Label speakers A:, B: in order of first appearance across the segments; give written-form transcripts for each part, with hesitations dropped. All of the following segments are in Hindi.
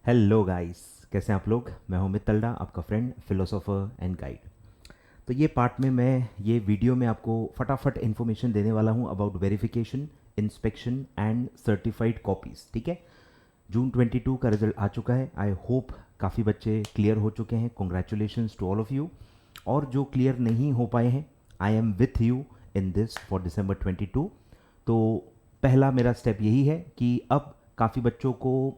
A: हेलो गाइस, कैसे हैं आप लोग। मैं हूं अमित तलड़ा, आपका फ्रेंड, फिलोसोफर एंड गाइड। तो ये पार्ट में मैं ये वीडियो में आपको फटाफट इन्फॉर्मेशन देने वाला हूं about verification, inspection and certified copies. ठीक है, जून 22 का रिजल्ट आ चुका है। आई होप काफ़ी बच्चे क्लियर हो चुके हैं। Congratulations to all of you. और जो क्लियर नहीं हो पाए हैं, I am with you in this for December 22। तो पहला मेरा स्टेप यही है कि अब काफ़ी बच्चों को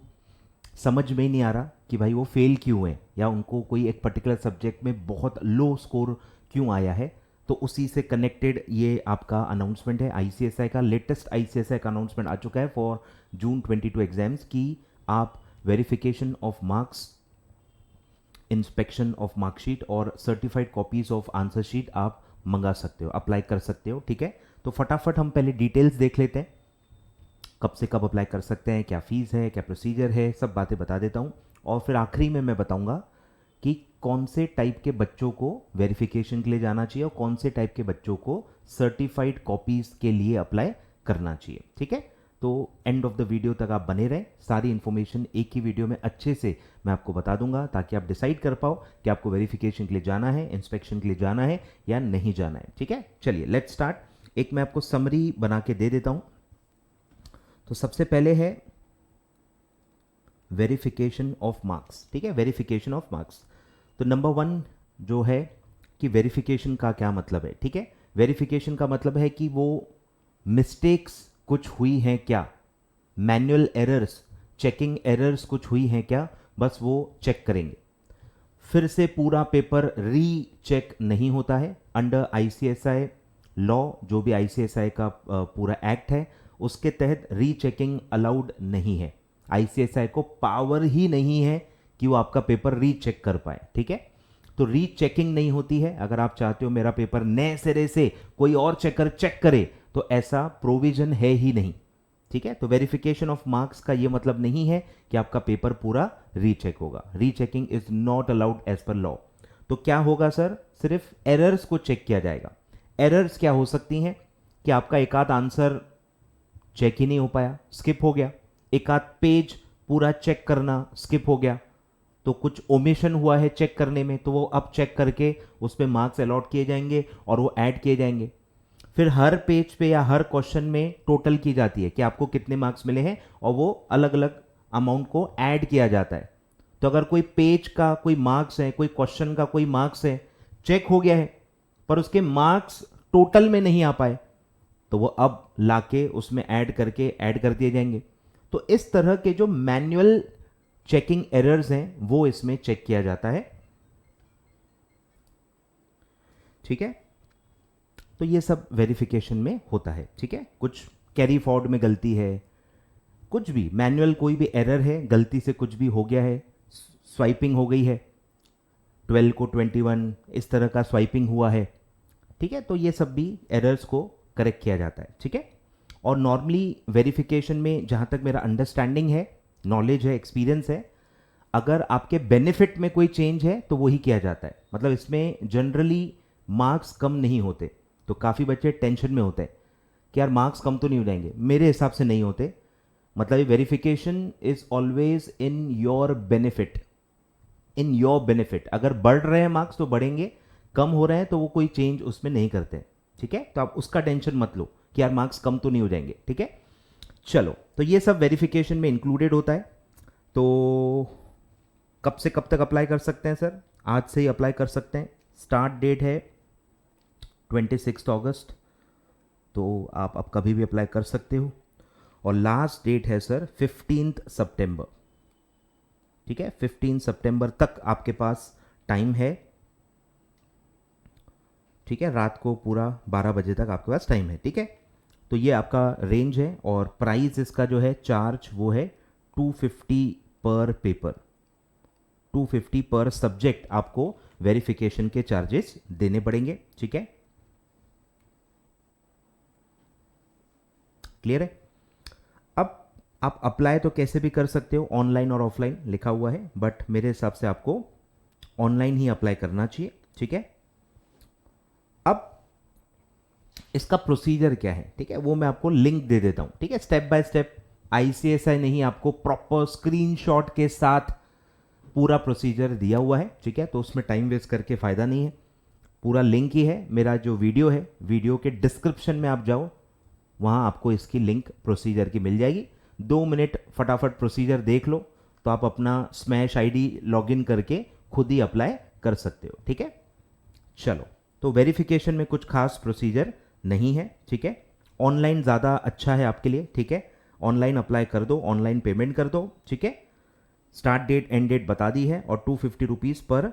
A: समझ में ही नहीं आ रहा कि भाई वो फेल क्यों है, या उनको कोई एक पर्टिकुलर सब्जेक्ट में बहुत लो स्कोर क्यों आया है। तो उसी से कनेक्टेड ये आपका अनाउंसमेंट है। आईसीएसआई का लेटेस्ट आईसीएसआई का अनाउंसमेंट आ चुका है फॉर जून 22 एग्जाम्स की आप verification of marks, inspection of marksheet और certified copies of answer sheet आप मंगा सकते हो, अप्लाई कर सकते हो। ठीक है, तो फटाफट हम पहले डिटेल्स देख लेते हैं। कब से कब अप्लाई कर सकते हैं, क्या फ़ीस है, क्या प्रोसीजर है, सब बातें बता देता हूँ। और फिर आखिरी में मैं बताऊँगा कि कौन से टाइप के बच्चों को वेरिफिकेशन के लिए जाना चाहिए और कौन से टाइप के बच्चों को सर्टिफाइड कॉपीज़ के लिए अप्लाई करना चाहिए। ठीक है, तो एंड ऑफ द वीडियो तक आप बने रहें। सारी इन्फॉर्मेशन एक ही वीडियो में अच्छे से मैं आपको बता दूंगा, ताकि आप डिसाइड कर पाओ कि आपको वेरिफिकेशन के लिए जाना है, इंस्पेक्शन के लिए जाना है या नहीं जाना है। ठीक है, चलिए लेट्स स्टार्ट। एक मैं आपको समरी बना के दे देता हूँ। तो सबसे पहले है वेरिफिकेशन ऑफ मार्क्स। ठीक है, वेरिफिकेशन ऑफ मार्क्स। तो नंबर वन जो है कि वेरिफिकेशन का क्या मतलब है। ठीक है, वेरिफिकेशन का मतलब है कि वो मिस्टेक्स कुछ हुई हैं क्या, मैनुअल एरर्स, चेकिंग एरर्स कुछ हुई हैं क्या, बस वो चेक करेंगे। फिर से पूरा पेपर री चेक नहीं होता है। अंडर आईसीएसआई लॉ, जो भी आईसीएसआई का पूरा एक्ट है, उसके तहत रीचेकिंग अलाउड नहीं है। आईसीएसआई को पावर ही नहीं है कि वो आपका पेपर रीचेक कर पाए। ठीक है, तो रीचेकिंग नहीं होती है। अगर आप चाहते हो मेरा पेपर नए सिरे से कोई और चेकर चेक करे, तो ऐसा प्रोविजन है ही नहीं। ठीक है, तो वेरिफिकेशन ऑफ मार्क्स का ये मतलब नहीं है कि आपका पेपर पूरा रीचेक होगा। Rechecking is not allowed as per law. तो क्या होगा सर, सिर्फ एरर्स को चेक किया जाएगा। एरर्स क्या हो सकती हैं कि आपका एक आध आंसर चेक ही नहीं हो पाया, स्किप हो गया। एक आध पेज पूरा चेक करना स्किप हो गया, तो कुछ ओमिशन हुआ है चेक करने में, तो वो अब चेक करके उस पर मार्क्स अलॉट किए जाएंगे और वो ऐड किए जाएंगे। फिर हर पेज पे या हर क्वेश्चन में टोटल की जाती है कि आपको कितने मार्क्स मिले हैं, और वो अलग अलग अमाउंट को ऐड किया जाता है। तो अगर कोई पेज का कोई मार्क्स है, कोई क्वेश्चन का कोई मार्क्स है, चेक हो गया है पर उसके मार्क्स टोटल में नहीं आ पाए, तो वो अब लाके उसमें ऐड कर दिए जाएंगे। तो इस तरह के जो मैनुअल चेकिंग एरर्स हैं वो इसमें चेक किया जाता है। ठीक है, तो ये सब वेरिफिकेशन में होता है। ठीक है, कुछ कैरी फॉरवर्ड में गलती है, कुछ भी मैनुअल कोई भी एरर है, गलती से कुछ भी हो गया है, स्वाइपिंग हो गई है, 12 को 21 इस तरह का स्वाइपिंग हुआ है। ठीक है, तो ये सब भी एरर्स को करेक्ट किया जाता है। ठीक है, और नॉर्मली वेरिफिकेशन में जहाँ तक मेरा अंडरस्टैंडिंग है, नॉलेज है, एक्सपीरियंस है, अगर आपके बेनिफिट में कोई चेंज है तो वही किया जाता है। मतलब इसमें जनरली मार्क्स कम नहीं होते। तो काफ़ी बच्चे टेंशन में होते हैं कि यार मार्क्स कम तो नहीं हो जाएंगे। मेरे हिसाब से नहीं होते। मतलब ये verification is always in your benefit, in your benefit. अगर बढ़ रहे हैं मार्क्स तो बढ़ेंगे, कम हो रहे हैं तो वो कोई चेंज उसमें नहीं करते। ठीक है, तो आप उसका टेंशन मत लो कि यार मार्क्स कम तो नहीं हो जाएंगे। ठीक है, चलो, तो ये सब वेरिफिकेशन में इंक्लूडेड होता है। तो कब से कब तक अप्लाई कर सकते हैं सर? आज से ही अप्लाई कर सकते हैं। स्टार्ट डेट है 26 अगस्त, तो आप अब कभी भी अप्लाई कर सकते हो। और लास्ट डेट है सर 15 सितंबर। ठीक है, 15 सितंबर तक आपके पास टाइम है। ठीक है, रात को पूरा 12 बजे तक आपके पास टाइम है। ठीक है, तो ये आपका रेंज है। और प्राइस इसका जो है चार्ज वो है 250 पर पेपर, 250 पर सब्जेक्ट आपको वेरिफिकेशन के चार्जेस देने पड़ेंगे। ठीक है, क्लियर है? अब आप अप्लाई तो कैसे भी कर सकते हो, ऑनलाइन और ऑफलाइन लिखा हुआ है, बट मेरे हिसाब से आपको ऑनलाइन ही अप्लाई करना चाहिए। ठीक है, अब इसका प्रोसीजर क्या है, ठीक है, वो मैं आपको लिंक दे देता हूं। ठीक है, स्टेप बाय स्टेप। आईसीएसआई नहीं आपको प्रॉपर स्क्रीनशॉट के साथ पूरा प्रोसीजर दिया हुआ है, ठीक है, तो उसमें टाइम वेस्ट करके फ़ायदा नहीं है। पूरा लिंक ही है, मेरा जो वीडियो है, वीडियो के डिस्क्रिप्शन में आप जाओ, वहाँ आपको इसकी लिंक प्रोसीजर की मिल जाएगी। 2 मिनट फटाफट प्रोसीजर देख लो, तो आप अपना स्मैश आईडी लॉगिन करके खुद ही अप्लाई कर सकते हो, ठीक है। चलो, तो वेरिफिकेशन में कुछ खास प्रोसीजर नहीं है, ठीक है। ऑनलाइन ज़्यादा अच्छा है आपके लिए, ठीक है। ऑनलाइन अप्लाई कर दो, ऑनलाइन पेमेंट कर दो, ठीक है। स्टार्ट डेट एंड डेट बता दी है, और 250 रुपीज़ पर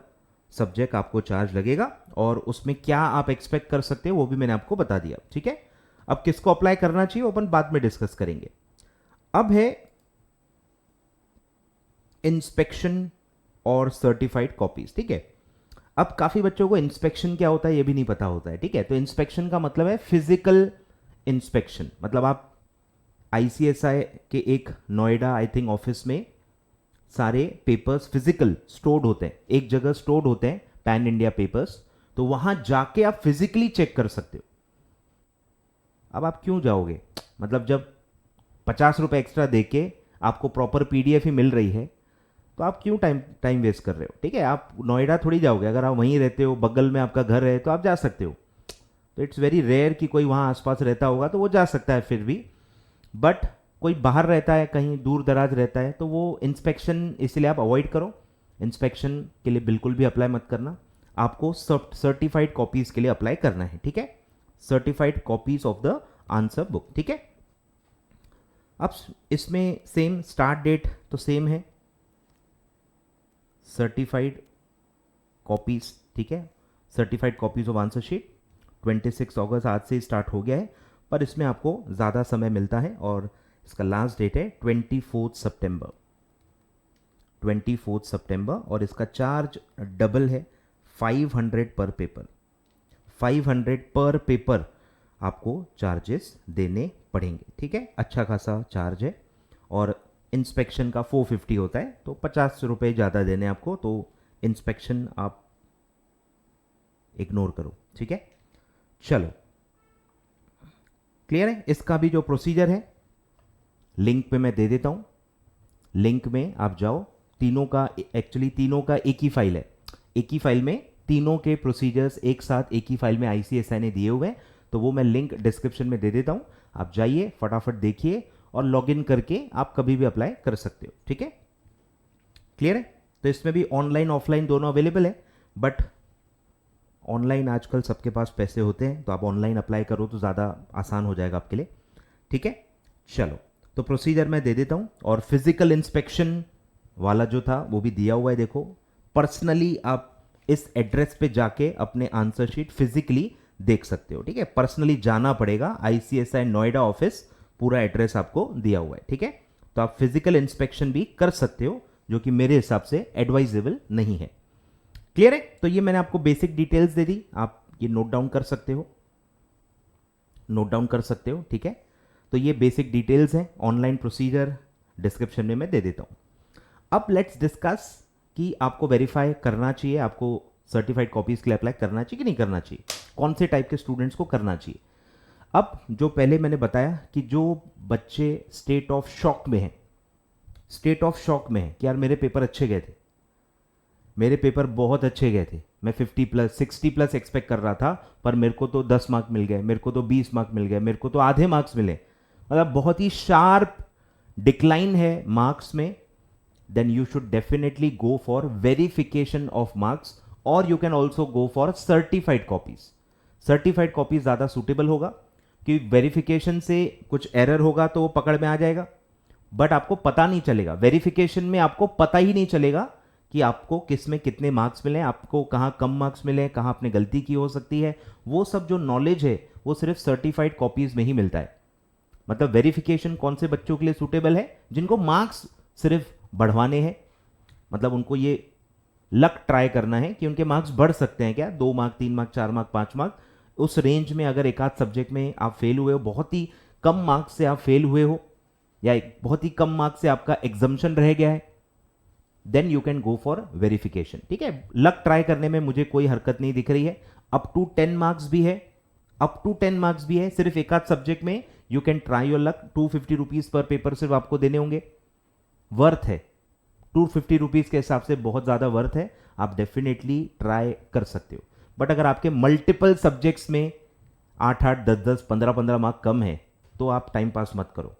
A: सब्जेक्ट आपको चार्ज लगेगा, और उसमें क्या आप एक्सपेक्ट कर सकते हो वो भी मैंने आपको बता दिया, ठीक है। अब किसको अप्लाई करना चाहिए वो अपन बाद में डिस्कस करेंगे। अब है इंस्पेक्शन और सर्टिफाइड कॉपीज, ठीक है। अब काफी बच्चों को इंस्पेक्शन क्या होता है ये भी नहीं पता होता है, ठीक है। तो इंस्पेक्शन का मतलब है फिजिकल इंस्पेक्शन, मतलब आप आईसीएसआई के एक नोएडा आई थिंक ऑफिस में सारे पेपर्स फिजिकल स्टोर्ड होते हैं, एक जगह स्टोर्ड होते हैं पैन इंडिया पेपर्स, तो वहां जाके आप फिजिकली चेक कर सकते हो। अब आप क्यों जाओगे, मतलब जब 50 रुपए एक्स्ट्रा देके आपको प्रॉपर पीडीएफ ही मिल रही है, तो आप क्यों टाइम वेस्ट कर रहे हो, ठीक है। आप नोएडा थोड़ी जाओगे, अगर आप वहीं रहते हो, बगल में आपका घर है, तो आप जा सकते हो। तो इट्स वेरी रेयर कि कोई वहाँ आसपास रहता होगा तो वो जा सकता है फिर भी, बट कोई बाहर रहता है, कहीं दूर दराज रहता है, तो वो इंस्पेक्शन इसलिए आप अवॉइड करो। इंस्पेक्शन के लिए बिल्कुल भी अप्लाई मत करना, आपको सर्टिफाइड कॉपीज़ के लिए अप्लाई करना है, ठीक है। Certified copies of the answer book, ठीक है। अब इसमें सेम स्टार्ट डेट तो सेम है, सर्टिफाइड कॉपीज, ठीक है। Certified copies of answer sheet 26 अगस्त आज से स्टार्ट हो गया है, पर इसमें आपको ज़्यादा समय मिलता है, और इसका लास्ट डेट है 24 सितंबर, 24 सितंबर, और इसका चार्ज डबल है, 500 पर पेपर, 500 पर पेपर आपको चार्जेस देने पड़ेंगे, ठीक है। अच्छा खासा चार्ज है, और इंस्पेक्शन का 450 होता है, तो 50 रुपये ज़्यादा देने आपको, तो इंस्पेक्शन आप इग्नोर करो, ठीक है। चलो, क्लियर है। इसका भी जो प्रोसीजर है लिंक पे मैं दे देता हूँ, लिंक में आप जाओ, तीनों का एक्चुअली तीनों का एक ही फाइल है, एक ही फाइल में तीनों के प्रोसीजर्स एक साथ एक ही फाइल में आईसीएसआई ने दिए हुए हैं, तो वो मैं लिंक डिस्क्रिप्शन में दे देता हूँ, आप जाइए फटाफट देखिए, और लॉगिन करके आप कभी भी अप्लाई कर सकते हो, ठीक है। क्लियर है। तो इसमें भी ऑनलाइन ऑफलाइन दोनों अवेलेबल है, बट ऑनलाइन आजकल सबके पास पैसे होते हैं, तो आप ऑनलाइन अप्लाई करो तो ज़्यादा आसान हो जाएगा आपके लिए, ठीक है। चलो, तो प्रोसीजर मैं दे देता हूँ, और फिजिकल इंस्पेक्शन वाला जो था वो भी दिया हुआ है, देखो पर्सनली आप इस एड्रेस पे जाके अपने आंसर शीट फिजिकली देख सकते हो, ठीक है। पर्सनली जाना पड़ेगा, आईसीएसआई नोएडा ऑफिस, पूरा एड्रेस आपको दिया हुआ है, ठीक है। तो आप फिजिकल इंस्पेक्शन भी कर सकते हो, जो कि मेरे हिसाब से एडवाइजेबल नहीं है। क्लियर है। तो ये मैंने आपको बेसिक डिटेल्स दे दी, आप ये नोट डाउन कर सकते हो, नोट डाउन कर सकते हो, ठीक है। तो ये बेसिक डिटेल्स हैं, ऑनलाइन प्रोसीजर डिस्क्रिप्शन में मैं दे देता हूं। अब लेट्स डिस्कस कि आपको वेरीफाई करना चाहिए, आपको सर्टिफाइड कॉपीज के लिए अप्लाई करना चाहिए कि नहीं करना चाहिए, कौन से टाइप के स्टूडेंट्स को करना चाहिए। अब जो पहले मैंने बताया कि जो बच्चे स्टेट ऑफ शॉक में हैं, स्टेट ऑफ शॉक में है कि यार मेरे पेपर अच्छे गए थे, मेरे पेपर बहुत अच्छे गए थे, मैं 50 प्लस 60 प्लस एक्सपेक्ट कर रहा था, पर मेरे को तो 10 मार्क मिल गए, मेरे को तो 20 मार्क मिल गए, मेरे को तो आधे मार्क्स मिले, मतलब बहुत ही शार्प डिक्लाइन है मार्क्स में, then you should definitely go for verification of marks, or you can also go for certified copies. certified copies ज़्यादा suitable होगा, कि वेरिफिकेशन से कुछ एरर होगा तो वो पकड़ में आ जाएगा, बट आपको पता नहीं चलेगा, वेरिफिकेशन में आपको पता ही नहीं चलेगा कि आपको किस में कितने मार्क्स मिले, आपको कहाँ कम मार्क्स मिले, कहाँ आपने गलती की हो सकती है, वो सब जो नॉलेज है वो सिर्फ सर्टिफाइड कॉपीज में ही मिलता है। मतलब वेरिफिकेशन कौन से बच्चों के लिए सूटेबल है, जिनको मार्क्स सिर्फ बढ़वाने हैं, मतलब उनको ये लक ट्राई करना है कि उनके मार्क्स बढ़ सकते हैं क्या, 2 मार्क 3 मार्क 4 मार्क 5 मार्क, उस रेंज में अगर एक आध सब्जेक्ट में आप फेल हुए हो, बहुत ही कम मार्क्स से आप फेल हुए हो, या एक बहुत ही कम मार्क्स से आपका एग्जम्पशन रह गया है, then you can go for verification, ठीक है। लक ट्राई करने में मुझे कोई हरकत नहीं दिख रही है। अप टू 10 मार्क्स भी है, अप टू 10 मार्क्स भी है, सिर्फ एक आध सब्जेक्ट में you can try your luck, 250 rupees per paper सिर्फ आपको देने होंगे, वर्थ है ₹250 के हिसाब से बहुत ज़्यादा वर्थ है, आप डेफिनेटली ट्राई कर सकते हो। बट अगर आपके मल्टीपल सब्जेक्ट्स में 8-8, 10-10, 15-15 मार्क कम है तो आप टाइम पास मत करो।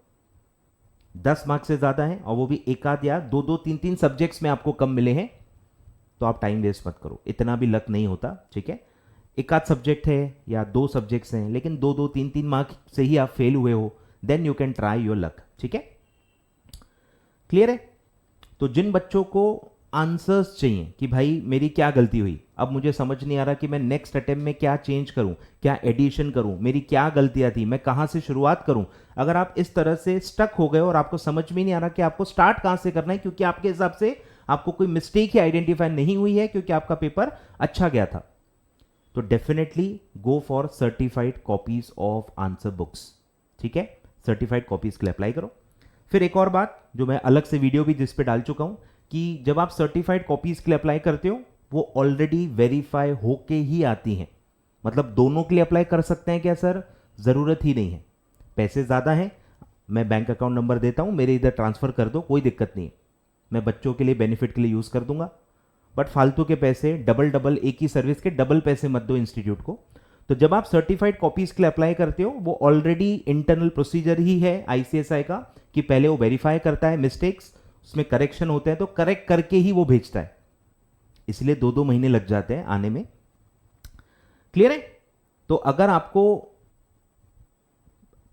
A: 10 मार्क्स से ज़्यादा है और वो भी एक आध या 2-2, 3-3 सब्जेक्ट्स में आपको कम मिले हैं तो आप टाइम वेस्ट मत करो, इतना भी लक नहीं होता, ठीक है। एक आध सब्जेक्ट है या 2 सब्जेक्ट्स हैं लेकिन 2-2, 3-3 मार्क्स से ही आप फेल हुए हो, then you can try your luck, ठीक है। क्लियर है? तो जिन बच्चों को आंसर्स चाहिए कि भाई मेरी क्या गलती हुई, अब मुझे समझ नहीं आ रहा कि मैं नेक्स्ट अटेम्प्ट में क्या चेंज करूं, क्या एडिशन करूं, मेरी क्या गलतियां थी, मैं कहां से शुरुआत करूं, अगर आप इस तरह से स्टक हो गए और आपको समझ में नहीं आ रहा कि आपको स्टार्ट कहां से करना है क्योंकि आपके हिसाब से आपको कोई मिस्टेक ही आइडेंटिफाई नहीं हुई है क्योंकि आपका पेपर अच्छा गया था, तो definitely go for certified copies of answer books, ठीक है। सर्टिफाइड कॉपीज के लिए अप्लाई करो। फिर एक और बात जो मैं अलग से वीडियो भी जिस पे डाल चुका हूं कि जब आप सर्टिफाइड कॉपीज के लिए अप्लाई करते हो वो ऑलरेडी वेरीफाई होके ही आती हैं, मतलब दोनों के लिए अप्लाई कर सकते हैं क्या सर? ज़रूरत ही नहीं है। पैसे ज़्यादा हैं, मैं बैंक अकाउंट नंबर देता हूं, मेरे इधर ट्रांसफ़र कर दो, कोई दिक्कत नहीं है, मैं बच्चों के लिए बेनिफिट के लिए यूज़ कर दूंगा। बट फालतू के पैसे डबल डबल, एक ही सर्विस के डबल पैसे मत दो इंस्टीट्यूट को। तो जब आप सर्टिफाइड कॉपीज के लिए अप्लाई करते हो वो ऑलरेडी इंटरनल प्रोसीजर ही है आईसीएसआई का कि पहले वो वेरीफाई करता है मिस्टेक्स, उसमें करेक्शन होते हैं तो करेक्ट करके ही वो भेजता है, इसलिए 2-2 महीने लग जाते हैं आने में। क्लियर है? तो अगर आपको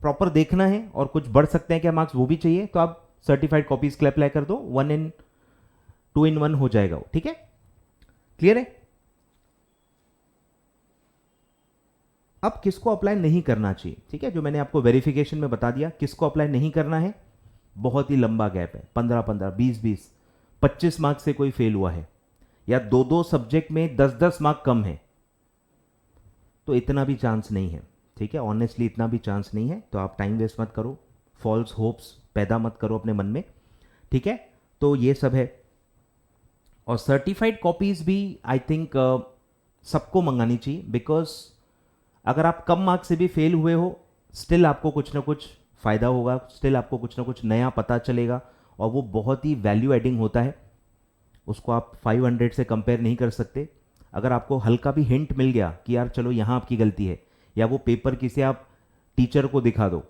A: प्रॉपर देखना है और कुछ बढ़ सकते हैं क्या मार्क्स वो भी चाहिए तो आप सर्टिफाइड कॉपीज के लिए अप्लाई कर दो, 2 in 1 हो जाएगा, ठीक है। क्लियर है? अब किसको अप्लाई नहीं करना चाहिए, ठीक है, जो मैंने आपको वेरिफिकेशन में बता दिया किसको अप्लाई नहीं करना है। बहुत ही लंबा गैप है, 15-15, 20-20, 25 मार्क्स से कोई फेल हुआ है या 2-2 सब्जेक्ट में 10-10 मार्क कम है तो इतना भी चांस नहीं है, ठीक है, ऑनेस्टली इतना भी चांस नहीं है। तो आप टाइम वेस्ट मत करो, फॉल्स होप्स पैदा मत करो अपने मन में, ठीक है। तो ये सब है। और सर्टिफाइड कॉपीज भी आई थिंक सबको मंगानी चाहिए, बिकॉज अगर आप कम मार्क्स से भी फेल हुए हो स्टिल आपको कुछ ना कुछ फ़ायदा होगा, स्टिल आपको कुछ ना कुछ नया पता चलेगा और वो बहुत ही वैल्यू एडिंग होता है, उसको आप 500 से कंपेयर नहीं कर सकते। अगर आपको हल्का भी हिंट मिल गया कि यार चलो यहाँ आपकी गलती है, या वो पेपर किसी आप टीचर को दिखा दो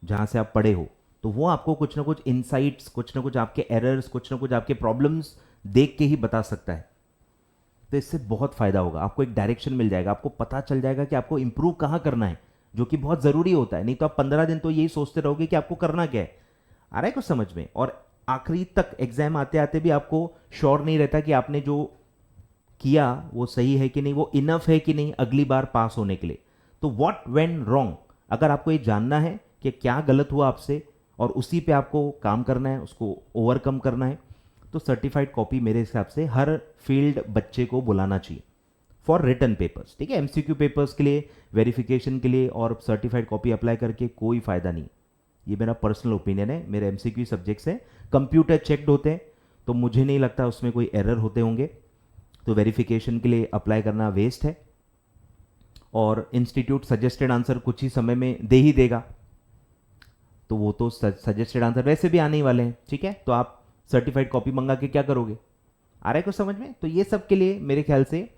A: जहाँ से आप पढ़े हो, तो वो आपको कुछ ना कुछ इनसाइट्स, कुछ ना कुछ आपके एरर्स, कुछ ना कुछ आपके प्रॉब्लम्स देख के ही बता सकता है। तो इससे बहुत फ़ायदा होगा, आपको एक डायरेक्शन मिल जाएगा, आपको पता चल जाएगा कि आपको इंप्रूव कहाँ करना है, जो कि बहुत ज़रूरी होता है। नहीं तो आप 15 दिन तो यही सोचते रहोगे कि आपको करना क्या है। आ रहा है कुछ समझ में? और आखिरी तक एग्जाम आते आते भी आपको श्योर नहीं रहता कि आपने जो किया वो सही है कि नहीं, वो इनफ है कि नहीं अगली बार पास होने के लिए। तो व्हाट वेंट रॉन्ग, अगर आपको ये जानना है कि क्या गलत हुआ आपसे और उसी पे आपको काम करना है, उसको ओवरकम करना है, तो सर्टिफाइड कॉपी मेरे हिसाब से हर फील्ड बच्चे को बुलाना चाहिए फॉर रिटन पेपर्स, ठीक है। एमसीक्यू पेपर्स के लिए, वेरिफिकेशन के लिए और सर्टिफाइड कॉपी अप्लाई करके कोई फ़ायदा नहीं। ये मेरा पर्सनल ओपिनियन है। मेरे एमसीक्यू सब्जेक्ट्स हैं, कंप्यूटर चेक्ड होते हैं, तो मुझे नहीं लगता उसमें कोई एरर होते होंगे, तो वेरिफिकेशन के लिए अप्लाई करना वेस्ट है। और इंस्टीट्यूट सजेस्टेड आंसर कुछ ही समय में दे ही देगा, तो वो तो सजेस्टेड आंसर वैसे भी आने ही वाले हैं, ठीक है। तो आप सर्टिफाइड कॉपी मंगा के क्या करोगे? आ रहा है कुछ समझ में? तो ये सब के लिए मेरे ख्याल से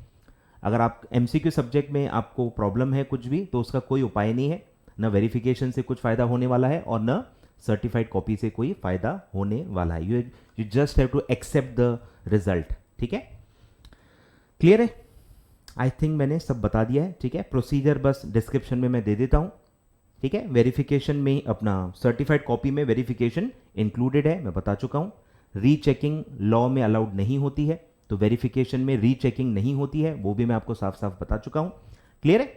A: अगर आप एमसीक्यू सब्जेक्ट में आपको प्रॉब्लम है कुछ भी, तो उसका कोई उपाय नहीं है, न वेरिफिकेशन से कुछ फ़ायदा होने वाला है और न सर्टिफाइड कॉपी से कोई फ़ायदा होने वाला है। You just have to accept the result, ठीक है। क्लियर है? आई थिंक मैंने सब बता दिया है, ठीक है। प्रोसीजर बस डिस्क्रिप्शन में मैं दे देता हूँ, ठीक है। वेरिफिकेशन में अपना सर्टिफाइड कॉपी में वेरिफिकेशन इंक्लूडेड है, मैं बता चुका हूँ। रीचेकिंग लॉ में अलाउड नहीं होती है, तो वेरिफिकेशन में रीचेकिंग नहीं होती है, वो भी मैं आपको साफ साफ बता चुका हूँ। क्लियर है?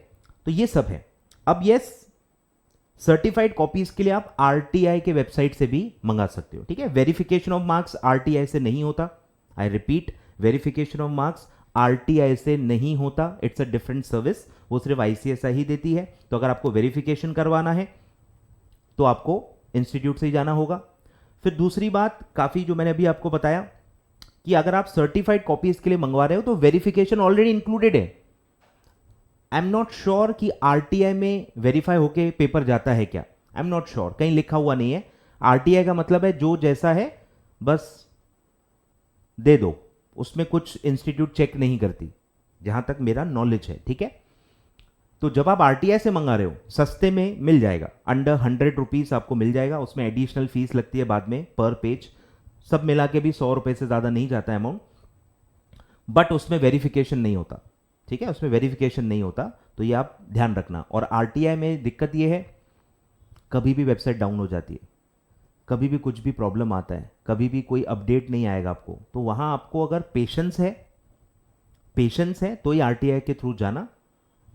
A: तो ये सब है। अब यस, सर्टिफाइड कॉपीज के लिए आप आरटीआई के वेबसाइट से भी मंगा सकते हो, ठीक है। वेरिफिकेशन ऑफ मार्क्स आरटीआई से नहीं होता, I repeat, verification of marks RTI से नहीं होता, इट्स अ डिफरेंट सर्विस, वो सिर्फ आईसीएसआई ही देती है। तो अगर आपको वेरिफिकेशन करवाना है तो आपको इंस्टीट्यूट से ही जाना होगा। फिर दूसरी बात, काफ़ी जो मैंने अभी आपको बताया कि अगर आप सर्टिफाइड कॉपीज के लिए मंगवा रहे हो तो वेरिफिकेशन ऑलरेडी इंक्लूडेड है। आई एम नॉट श्योर कि आरटीआई में वेरीफाई होके पेपर जाता है क्या, आई एम नॉट श्योर, कहीं लिखा हुआ नहीं है। आरटीआई का मतलब है जो जैसा है बस दे दो, उसमें कुछ इंस्टीट्यूट चेक नहीं करती, जहां तक मेरा नॉलेज है, ठीक है। तो जब आप आरटीआई से मंगा रहे हो, सस्ते में मिल जाएगा, अंडर 100 रुपीज़ आपको मिल जाएगा। उसमें एडिशनल फीस लगती है बाद में पर पेज, सब मिला के भी 100 रुपये से ज़्यादा नहीं जाता है अमाउंट, बट उसमें वेरिफिकेशन नहीं होता, ठीक है, उसमें वेरिफिकेशन नहीं होता, तो ये आप ध्यान रखना। और आरटीआई में दिक्कत ये है, कभी भी वेबसाइट डाउन हो जाती है, कभी भी कुछ भी प्रॉब्लम आता है, कभी भी कोई अपडेट नहीं आएगा आपको, तो वहाँ आपको अगर पेशेंस है तो ही आरटीआई के थ्रू जाना।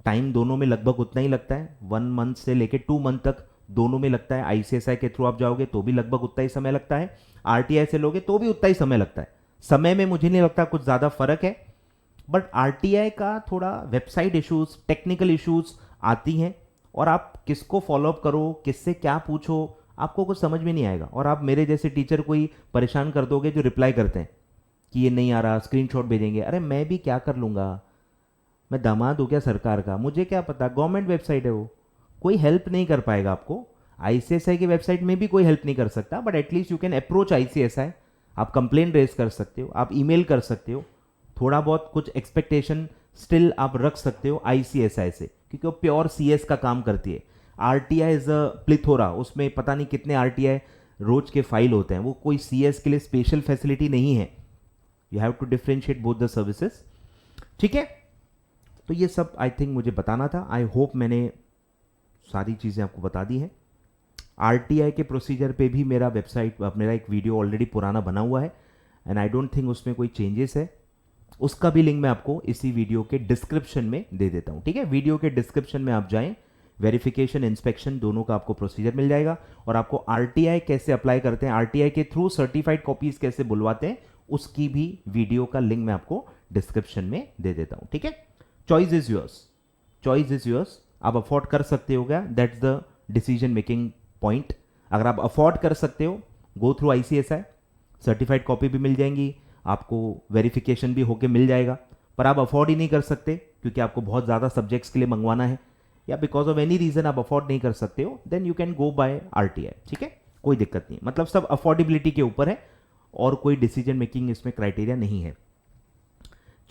A: टाइम दोनों में लगभग उतना ही लगता है, 1 मंथ से लेके 2 मंथ तक दोनों में लगता है। आईसीएसआई के थ्रू आप जाओगे तो भी लगभग उतना ही समय लगता है, आरटीआई से लोगे तो भी उतना ही समय लगता है। समय में मुझे नहीं लगता कुछ ज़्यादा फर्क है, बट आरटीआई का थोड़ा वेबसाइट इश्यूज, टेक्निकल इश्यूज आती हैं, और आप किसको फॉलोअप करो, किससे क्या पूछो, आपको कुछ समझ में नहीं आएगा। और आप मेरे जैसे टीचर को ही परेशान कर दोगे जो रिप्लाई करते हैं कि ये नहीं आ रहा, स्क्रीनशॉट भेजेंगे। अरे मैं भी क्या कर लूँगा, मैं दामाद हूँ क्या सरकार का, मुझे क्या पता, गवर्नमेंट वेबसाइट है वो, कोई हेल्प नहीं कर पाएगा आपको। आईसीएसआई की वेबसाइट में भी कोई हेल्प नहीं कर सकता, but at least you can approach ICSI, आप कंप्लेन रेज कर सकते हो, आप ईमेल कर सकते हो, थोड़ा बहुत कुछ एक्सपेक्टेशन स्टिल आप रख सकते हो आईसीएसआई से, क्योंकि वो प्योर सीएस का काम करती है। आरटीआई इज अ प्लिथोरा, उसमें पता नहीं कितने आरटीआई रोज के फाइल होते हैं, वो कोई सीएस के लिए स्पेशल फैसिलिटी नहीं है। You have to differentiate both the services, ठीक है। तो ये सब आई थिंक मुझे बताना था। आई होप मैंने सारी चीज़ें आपको बता दी हैं। आरटीआई के प्रोसीजर पे भी मेरा एक वीडियो ऑलरेडी पुराना बना हुआ है, एंड आई डोंट थिंक उसमें कोई चेंजेस है। उसका भी लिंक मैं आपको इसी वीडियो के डिस्क्रिप्शन में दे देता हूं, ठीक है। वीडियो के डिस्क्रिप्शन में आप जाएं, वेरिफिकेशन, इंस्पेक्शन दोनों का आपको प्रोसीजर मिल जाएगा, और आपको आरटीआई कैसे अप्लाई करते हैं, आरटीआई के थ्रू सर्टिफाइड कॉपीज कैसे बुलवाते हैं, उसकी भी वीडियो का लिंक मैं आपको डिस्क्रिप्शन में दे देता हूं, ठीक है। Choice is yours, choice is yours. आप अफोर्ड कर सकते हो क्या, that's the decision making point. अगर आप अफोर्ड कर सकते हो, go through ICSI, certified copy भी मिल जाएंगी आपको, वेरिफिकेशन भी होके मिल जाएगा। पर आप अफोर्ड ही नहीं कर सकते क्योंकि आपको बहुत ज़्यादा सब्जेक्ट्स के लिए मंगवाना है, या बिकॉज ऑफ एनी रीज़न आप अफोर्ड नहीं कर सकते हो, then you can go by RTI, ठीक है, कोई दिक्कत नहीं। मतलब सब अफोर्डेबिलिटी के ऊपर है, और कोई डिसीजन मेकिंग इसमें क्राइटेरिया नहीं है।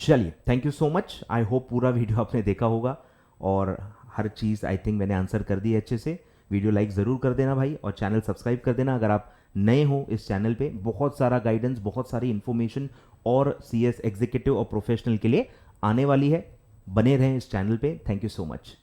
A: चलिए, thank you so much. I hope पूरा वीडियो आपने देखा होगा, और हर चीज़ आई थिंक मैंने आंसर कर दी है अच्छे से। वीडियो लाइक ज़रूर कर देना भाई, और चैनल सब्सक्राइब कर देना अगर आप नए हो इस चैनल पे। बहुत सारा गाइडेंस, बहुत सारी इन्फॉर्मेशन और सीएस एग्जीक्यूटिव और प्रोफेशनल के लिए आने वाली है। बने रहें इस चैनल पे। Thank you so much.